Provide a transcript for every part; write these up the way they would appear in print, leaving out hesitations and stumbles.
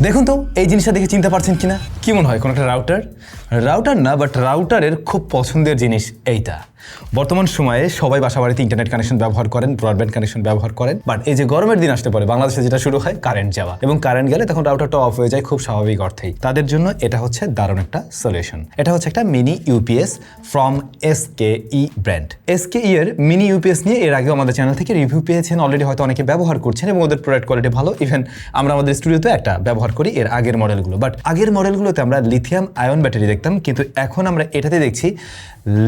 দেখুন তো এই জিনিসটা দেখে চিনতে পারছেন কিনা, কি মনে হয় কোনো একটা রাউটার না, বাট রাউটারের খুব পছন্দের জিনিস এইটা। বর্তমান সময়ে সবাই বাসাবাড়িতে ইন্টারনেট কানেকশন ব্যবহার করেন, ব্রডব্যান্ড কানেকশন ব্যবহার করেন, বাট এই যে গরমের দিন আসতে পারে বাংলাদেশে যেটা শুরু হয় কারেন্ট যাওয়া, এবং কারেন্ট গেলে তখন রাউটারটা অফ হয়ে যায় খুব স্বাভাবিক অর্থেই। তাদের জন্য এটা হচ্ছে দারুণ একটা সলিউশন। এটা হচ্ছে একটা mini UPS from SKE brand. SKE এর মিনি ইউপিএস নিয়ে এর আগেও আমাদের চ্যানেল থেকে রিভিউ পেয়েছেন, অলরেডি হয়তো অনেকে ব্যবহার করছেন এবং ওদের প্রোডাক্ট কোয়ালিটি ভালো। ইভেন আমরা আমাদের স্টুডিওতে একটা ব্যবহার করি এর আগের মডেলগুলো, বাট আগের মডেলগুলোতে আমরা লিথিয়াম আয়ন ব্যাটারি দেখতাম, কিন্তু এখন আমরা এটাতে দেখছি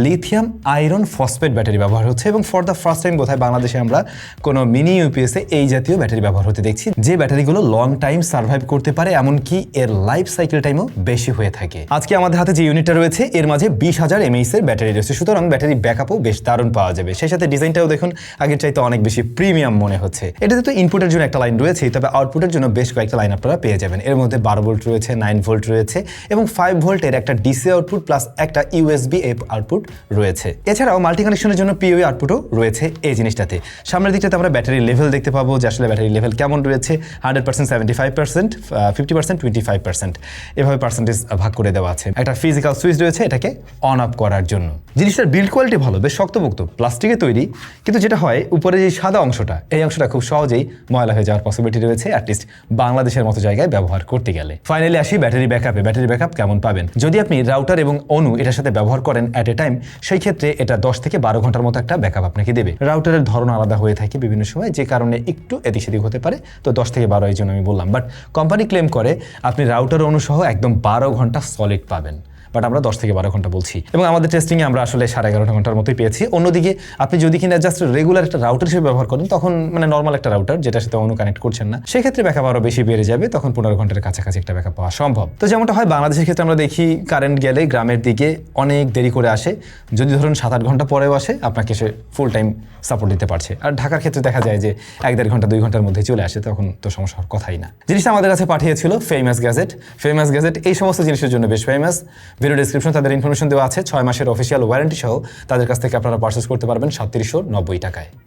লিথিয়াম আয়রন ফসফেট ব্যাটারি ব্যবহার হচ্ছে, এবং ফর দ্য ফার্স্ট টাইম বোধহয় বাংলাদেশে আমরা কোনো মিনি ইউপিএসে এই জাতীয় ব্যাটারি ব্যবহার হতে দেখছি, যে ব্যাটারিগুলো লং টাইম সার্ভাইভ করতে পারে, এমনকি এর লাইফ সাইকেল টাইমও বেশি হয়ে থাকে। আজকে আমাদের হাতে যে ইউনিটটা রয়েছে এর মাঝে 20,000 mAh এর ব্যাটারি রয়েছে, সুতরাং ব্যাটারি ব্যাকআপও বেশ দারুণ পাওয়া যাবে। সেই সাথে ডিজাইনটাও দেখুন আগের চাইতে অনেক বেশি প্রিমিয়াম মনে হচ্ছে। এটাতে তো ইনপুটের জন্য একটা লাইন রয়েছে, তবে আউটপুটের জন্য বেশ কয়েকটা লাইন আপনারা পেয়ে যাবেন। এর মধ্যে 12 ভোল্ট রয়েছে, 9 ভোল্ট রয়েছে এবং 5 ভোল্টের একটা ডিসি আউটপুট প্লাস একটা USB আউটপুট রয়েছে। এছাড়াও মাল্টি কানেকশনের জন্য PoE আউটপুটও রয়েছে এই জিনিসটাতে। সামনের দিকটাতে আমরা ব্যাটারি লেভেল দেখতে পাবো, যে আসলে ব্যাটারি লেভেল কেমন রয়েছে। 100%, 75%, 50%, 25% এভাবে পার্সেন্টেজ ভাগ করে দেওয়া আছে। একটা ফিজিক্যাল সুইচ রয়েছে এটাকে অন অফ করার জন্য। জিনিসটার বিল্ড কোয়ালিটি ভালো, বেশ শক্তপোক্ত, প্লাস্টিকে তৈরি, কিন্তু যেটা হয় উপরে যে সাদা অংশটা, এই অংশটা খুব সহজেই ময়লা হয়ে যাওয়ার পসিবিলিটি রয়েছে, অ্যাটলিস্ট বাংলাদেশের মতো জায়গায় ব্যবহার করতে গেলে। ফাইনালি আসি ব্যাটারি ব্যাকআপে। ব্যাটারি ব্যাকআপ কেমন পাবেন? যদি আপনি রাউটার এবং অনু এটার সাথে ব্যবহার করেন অ্যাট এ টাইম, সেই ক্ষেত্রে এটা 10 থেকে 12 ঘন্টার মতো একটা ব্যাকআপ আপনাকে দেবে। রাউটারের ধরন আলাদা হয়ে থাকে বিভিন্ন সময়, যে কারণে একটু এদিক সেদিক হতে পারে, তো 10 থেকে 12 এই জন্য আমি বললাম। বাট কোম্পানি ক্লেম করে আপনি রাউটার অনুসহ একদম 12 ঘন্টা সলিড পাবেন, বাট আমরা 10 থেকে 12 ঘন্টা বলছি, এবং আমাদের টেস্টিংয়ে আমরা আসলে 11.5 ঘন্টার মতোই পেয়েছি। অন্যদিকে আপনি যদি কিনা জাস্ট রেগুলার একটা রাউটার হিসেবে ব্যবহার করেন, তখন মানে নর্মাল একটা রাউটার যেটার সাথে অনু কানেক্ট করছেন না, সেক্ষেত্রে ব্যাকআপ আরও বেশি বেড়ে যাবে, তখন 15 ঘন্টার কাছাকাছি একটা ব্যাকআপ পাওয়া সম্ভব। তো যেমনটা হয় বাংলাদেশের ক্ষেত্রে আমরা দেখি কারেন্ট গেলে গ্রামের দিকে অনেক দেরি করে আসে, যদি ধরুন 7-8 ঘন্টা পরেও আসে আপনাকে সে ফুল টাইম সাপোর্ট দিতে পারছে। আর ঢাকার ক্ষেত্রে দেখা যায় যে 1-1.5 ঘন্টা 2 ঘন্টার মধ্যে চলে আসে, তখন তো সমস্যা হওয়ার কথাই না। জিনিসটা আমাদের কাছে পাঠিয়েছিল ফেমাস গ্যাজেট এই সমস্ত জিনিসের জন্য বেশ ফেমাস। ভিডিও ডেসক্রিপশন তাদের ইনফরমেশন দেওয়া আছে। 6 মাসের অফিসিয়াল ওয়ারেন্টি সহ তাদের কাছ থেকে আপনারা পারচেস করতে পারবেন 3790 টাকায়।